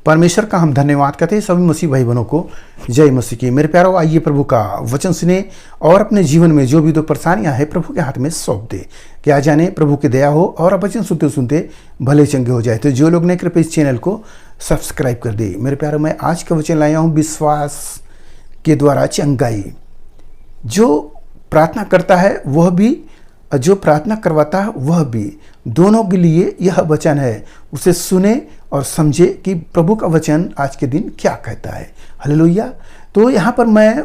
परमेश्वर का हम धन्यवाद करते हैं सभी मसीह भाई बहनों को। जय मसीह की। मेरे प्यारों, आइए प्रभु का वचन सुने और अपने जीवन में जो भी दो परेशानियां हैं प्रभु के हाथ में सौंप दे। क्या जाने प्रभु की दया हो और वचन सुनते सुनते भले चंगे हो जाए। तो जो लोग ने कृपया इस चैनल को सब्सक्राइब कर दे। मेरे प्यारों, मैं आज का वचन लाया हूँ विश्वास के द्वारा चंगाई। जो प्रार्थना करता है वह भी, जो प्रार्थना करवाता है वह भी, दोनों के लिए यह वचन है। उसे सुने और समझे कि प्रभु का वचन आज के दिन क्या कहता है। हालेलुया। तो यहाँ पर मैं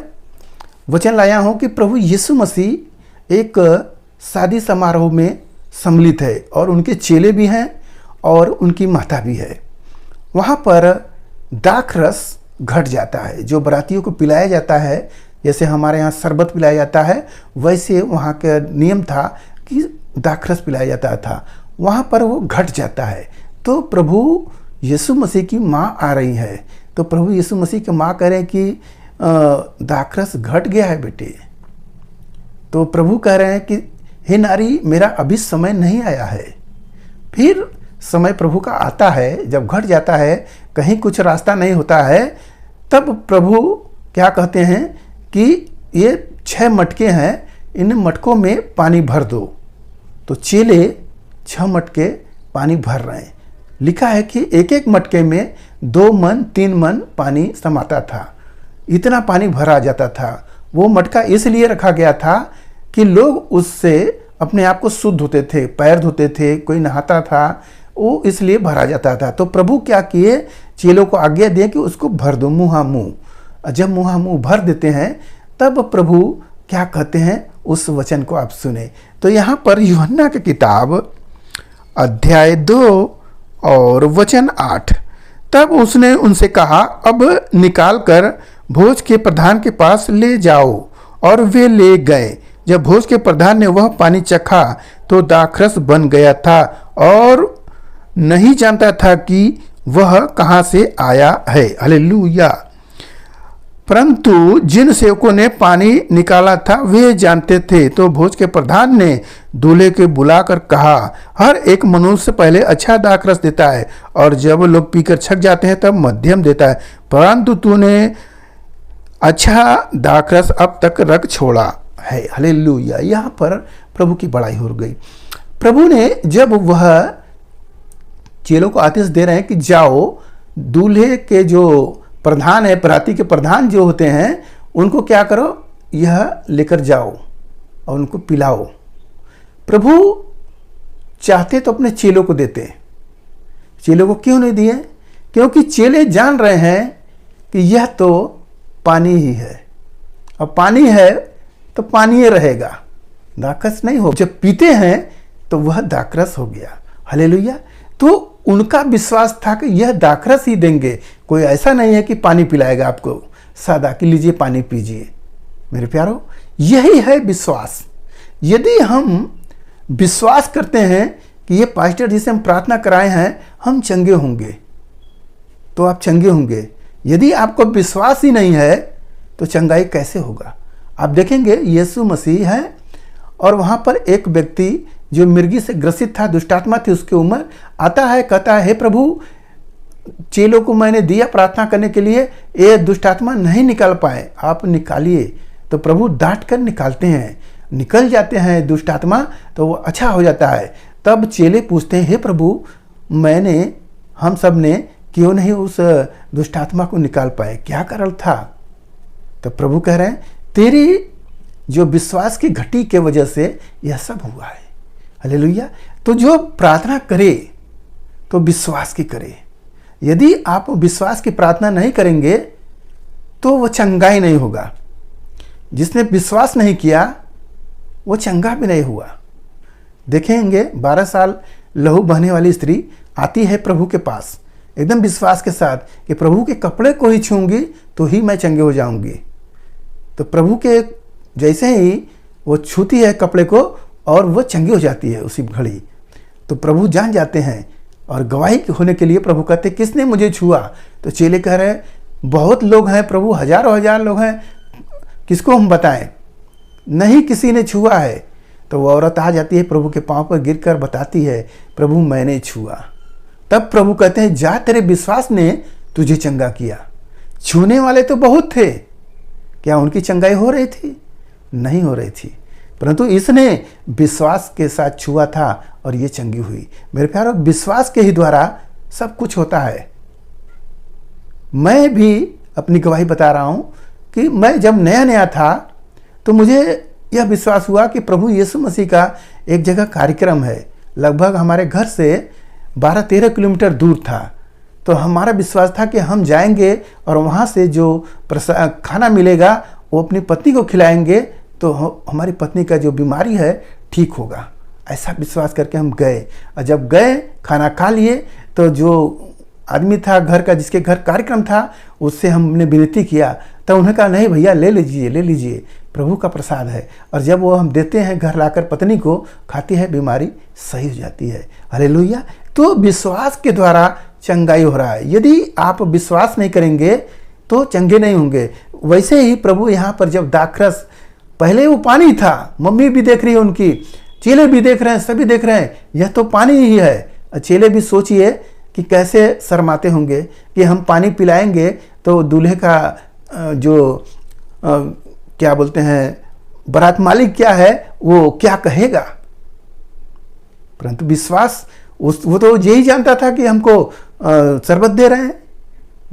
वचन लाया हूँ कि प्रभु यीशु मसीह एक शादी समारोह में सम्मिलित है और उनके चेले भी हैं और उनकी माता भी है। वहाँ पर दाखरस घट जाता है, जो बरातियों को पिलाया जाता है। जैसे हमारे यहाँ शरबत पिलाया जाता है, वैसे वहाँ का नियम था कि दाखरस पिलाया जाता था। वहाँ पर वो घट जाता है। तो प्रभु यीशु मसीह की माँ आ रही है। तो प्रभु यीशु मसीह की माँ कह रहे हैं कि दाखरस घट गया है बेटे। तो प्रभु कह रहे हैं कि हे नारी, मेरा अभी समय नहीं आया है। फिर समय प्रभु का आता है, जब घट जाता है, कहीं कुछ रास्ता नहीं होता है, तब प्रभु क्या कहते हैं कि ये 6 मटके हैं, इन मटकों में पानी भर दो। तो चेले 6 मटके पानी भर रहे हैं। लिखा है कि एक एक मटके में 2 मन 3 मन पानी समाता था। इतना पानी भरा जाता था। वो मटका इसलिए रखा गया था कि लोग उससे अपने आप को शुद्ध होते थे, पैर धोते थे, कोई नहाता था, वो इसलिए भरा जाता था। तो प्रभु क्या किए, चेलों को आज्ञा दिए कि उसको भर दो मुँहा मुँह। जब मुँहा मुँह भर देते हैं तब प्रभु क्या कहते हैं, उस वचन को आप सुने। तो यहाँ पर यूहन्ना की किताब अध्याय 2 और वचन 8। तब उसने उनसे कहा, अब निकाल कर भोज के प्रधान के पास ले जाओ। और वे ले गए। जब भोज के प्रधान ने वह पानी चखा तो दाखरस बन गया था और नहीं जानता था कि वह कहाँ से आया है। हालेलुया। परंतु जिन सेवकों ने पानी निकाला था वे जानते थे। तो भोज के प्रधान ने दूल्हे को बुलाकर कहा, हर एक मनुष्य पहले अच्छा दाखरस देता है और जब लोग पीकर छक जाते हैं तब मध्यम देता है, परंतु तूने अच्छा दाखरस अब तक रख छोड़ा है। हालेलुया। यहाँ पर प्रभु की बड़ाई हो गई। प्रभु ने जब वह चेलों को आदेश दे रहे हैं कि जाओ, दूल्हे के जो प्रधान है, बराती के प्रधान जो होते हैं, उनको क्या करो, यह लेकर जाओ और उनको पिलाओ। प्रभु चाहते तो अपने चेलों को देते। चेलों को क्यों नहीं दिए? क्योंकि चेले जान रहे हैं कि यह तो पानी ही है, अब पानी है तो पानी ही रहेगा, दाखरस नहीं हो। जब पीते हैं तो वह दाखरस हो गया। हालेलुया। तो उनका विश्वास था कि यह दाखरस ही देंगे। कोई ऐसा नहीं है कि पानी पिलाएगा आपको सादा कि लीजिए पानी पीजिए। मेरे प्यारों, यही है विश्वास। यदि हम विश्वास करते हैं कि ये पास्टर जिसे हम प्रार्थना कराए हैं हम चंगे होंगे, तो आप चंगे होंगे। यदि आपको विश्वास ही नहीं है तो चंगाई कैसे होगा? आप देखेंगे यीशु मसीह है और वहाँ पर एक व्यक्ति जो मिर्गी से ग्रसित था, दुष्टात्मा थी उसकी उम्र, आता है, कहता है, हे प्रभु, चेलों को मैंने दिया प्रार्थना करने के लिए, ये दुष्टात्मा नहीं निकाल पाए, आप निकालिए। तो प्रभु डांट कर निकालते हैं, निकल जाते हैं दुष्टात्मा, तो वो अच्छा हो जाता है। तब चेले पूछते हैं, हे प्रभु, हम सब ने क्यों नहीं उस दुष्टात्मा को निकाल पाए, क्या कारण था? तो प्रभु कह रहे हैं, तेरी जो विश्वास की घटी के वजह से यह सब हुआ है। हालेलुया। तो जो प्रार्थना करे तो विश्वास की करे। यदि आप विश्वास की प्रार्थना नहीं करेंगे तो वो चंगाई नहीं होगा। जिसने विश्वास नहीं किया वो चंगा भी नहीं हुआ। देखेंगे 12 साल लहू बहने वाली स्त्री आती है प्रभु के पास एकदम विश्वास के साथ कि प्रभु के कपड़े को ही छूंगी तो ही मैं चंगे हो जाऊंगी। तो प्रभु के जैसे ही वो छूती है कपड़े को और वो चंगी हो जाती है उसी घड़ी। तो प्रभु जान जाते हैं और गवाही होने के लिए प्रभु कहते, किसने मुझे छुआ? तो चेले कह रहे हैं, बहुत लोग हैं प्रभु, हजारों हजार लोग हैं, किसको हम बताएं? नहीं किसी ने छुआ है। तो वो औरत आ जाती है प्रभु के पांव पर गिरकर बताती है, प्रभु मैंने छुआ। तब प्रभु कहते हैं, जा तेरे विश्वास ने तुझे चंगा किया। छूने वाले तो बहुत थे, क्या उनकी चंगाई हो रही थी? नहीं हो रही थी, परंतु इसने विश्वास के साथ छुआ था और ये चंगी हुई। मेरे प्यारों, विश्वास के ही द्वारा सब कुछ होता है। मैं भी अपनी गवाही बता रहा हूं कि मैं जब नया नया था तो मुझे यह विश्वास हुआ कि प्रभु यीशु मसीह का एक जगह कार्यक्रम है, लगभग हमारे घर से 12-13 किलोमीटर दूर था। तो हमारा विश्वास था कि हम जाएंगे और वहाँ से जो खाना मिलेगा वो अपनी पत्नी को खिलाएंगे तो हमारी पत्नी का जो बीमारी है ठीक होगा। ऐसा विश्वास करके हम गए, और जब गए खाना खा लिए तो जो आदमी था घर का, जिसके घर कार्यक्रम था, उससे हमने विनती किया। तो उन्होंने कहा नहीं भैया, ले लीजिए, प्रभु का प्रसाद है। और जब वो हम देते हैं घर लाकर, पत्नी को खाती है, बीमारी सही हो जाती है। हालेलुया। तो विश्वास के द्वारा चंगाई हो रहा है। यदि आप विश्वास नहीं करेंगे तो चंगे नहीं होंगे। वैसे ही प्रभु यहाँ पर जब दाखरस, पहले वो पानी था, मम्मी भी देख रही है उनकी, चेले भी देख रहे हैं, सभी देख रहे हैं, यह तो पानी ही है। चेले भी सोचिए कि कैसे शर्माते होंगे कि हम पानी पिलाएंगे तो दूल्हे का क्या बोलते हैं, बारात मालिक क्या है, वो क्या कहेगा। परंतु विश्वास, वो तो यही जानता था कि हमको शरबत दे रहे हैं,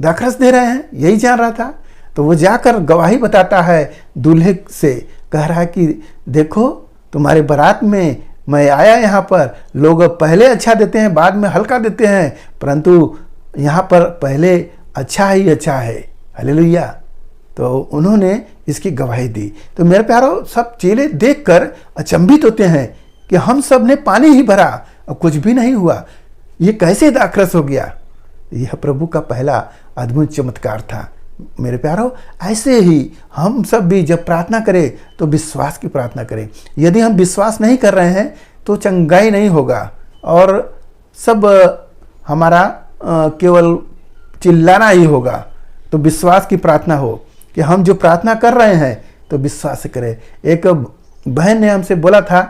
दाखरस दे रहे हैं, यही जान रहा था। तो वो जाकर गवाही बताता है दूल्हे से, कह रहा है कि देखो तुम्हारे बारात में मैं आया, यहाँ पर लोग पहले अच्छा देते हैं, बाद में हल्का देते हैं, परंतु यहाँ पर पहले अच्छा ही अच्छा है। हालेलुया। तो उन्होंने इसकी गवाही दी। तो मेरे प्यारों, सब चेले देखकर अचंभित होते हैं कि हम सब ने पानी ही भरा और कुछ भी नहीं हुआ, ये कैसे दाखरस हो गया। यह प्रभु का पहला अद्भुत चमत्कार था। मेरे प्यारों, ऐसे ही हम सब भी जब प्रार्थना करें तो विश्वास की प्रार्थना करें। यदि हम विश्वास नहीं कर रहे हैं तो चंगाई नहीं होगा और सब हमारा केवल चिल्लाना ही होगा। तो विश्वास की प्रार्थना हो कि हम जो प्रार्थना कर रहे हैं तो विश्वास से करें। एक बहन ने हमसे बोला था,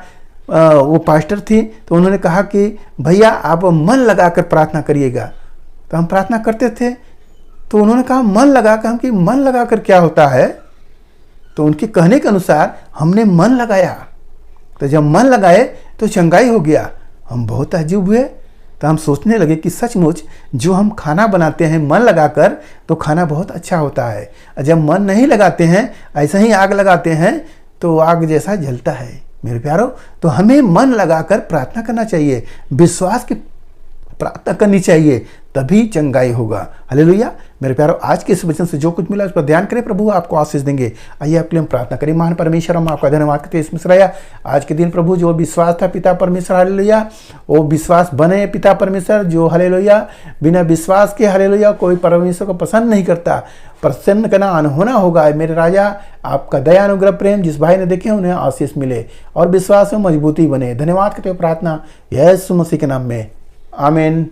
वो पास्टर थी, तो उन्होंने कहा कि भैया आप मन लगाकर प्रार्थना करिएगा। तो हम प्रार्थना करते थे, तो उन्होंने कहा मन लगाकर, हम कि मन लगाकर क्या होता है। तो उनके कहने के अनुसार हमने मन लगाया, तो जब मन लगाए तो चंगाई हो गया। हम बहुत ताज्जुब हुए। तो हम सोचने लगे कि सचमुच जो हम खाना बनाते हैं मन लगाकर तो खाना बहुत अच्छा होता है, और जब मन नहीं लगाते हैं, ऐसे ही आग लगाते हैं तो आग जैसा जलता है। मेरे प्यारों, तो हमें मन लगाकर प्रार्थना करना चाहिए, विश्वास की प्रार्थना करनी चाहिए, तभी चंगाई होगा। हालेलुया। मेरे प्यारों, आज के इस वचन से जो कुछ मिला उस पर ध्यान करें, प्रभु आपको आशीष देंगे। आइए आपके लिए हम प्रार्थना करें। महान परमेश्वर, हम आपका धन्यवाद करते हैं इस मिश्राया आज के दिन प्रभु, जो विश्वास था पिता परमेश्वर, हालेलुया, वो विश्वास बने पिता परमेश्वर, जो हालेलुया बिना विश्वास के हालेलुया कोई परमेश्वर को पसंद नहीं करता। प्रसन्न करना अनहोना होगा। मेरे राजा, आपका दया अनुग्रह प्रेम जिस भाई ने देखे उन्हें आशीष मिले और विश्वास में मजबूती बने। धन्यवाद करते हुए प्रार्थना यीशु मसीह के नाम में, आमीन।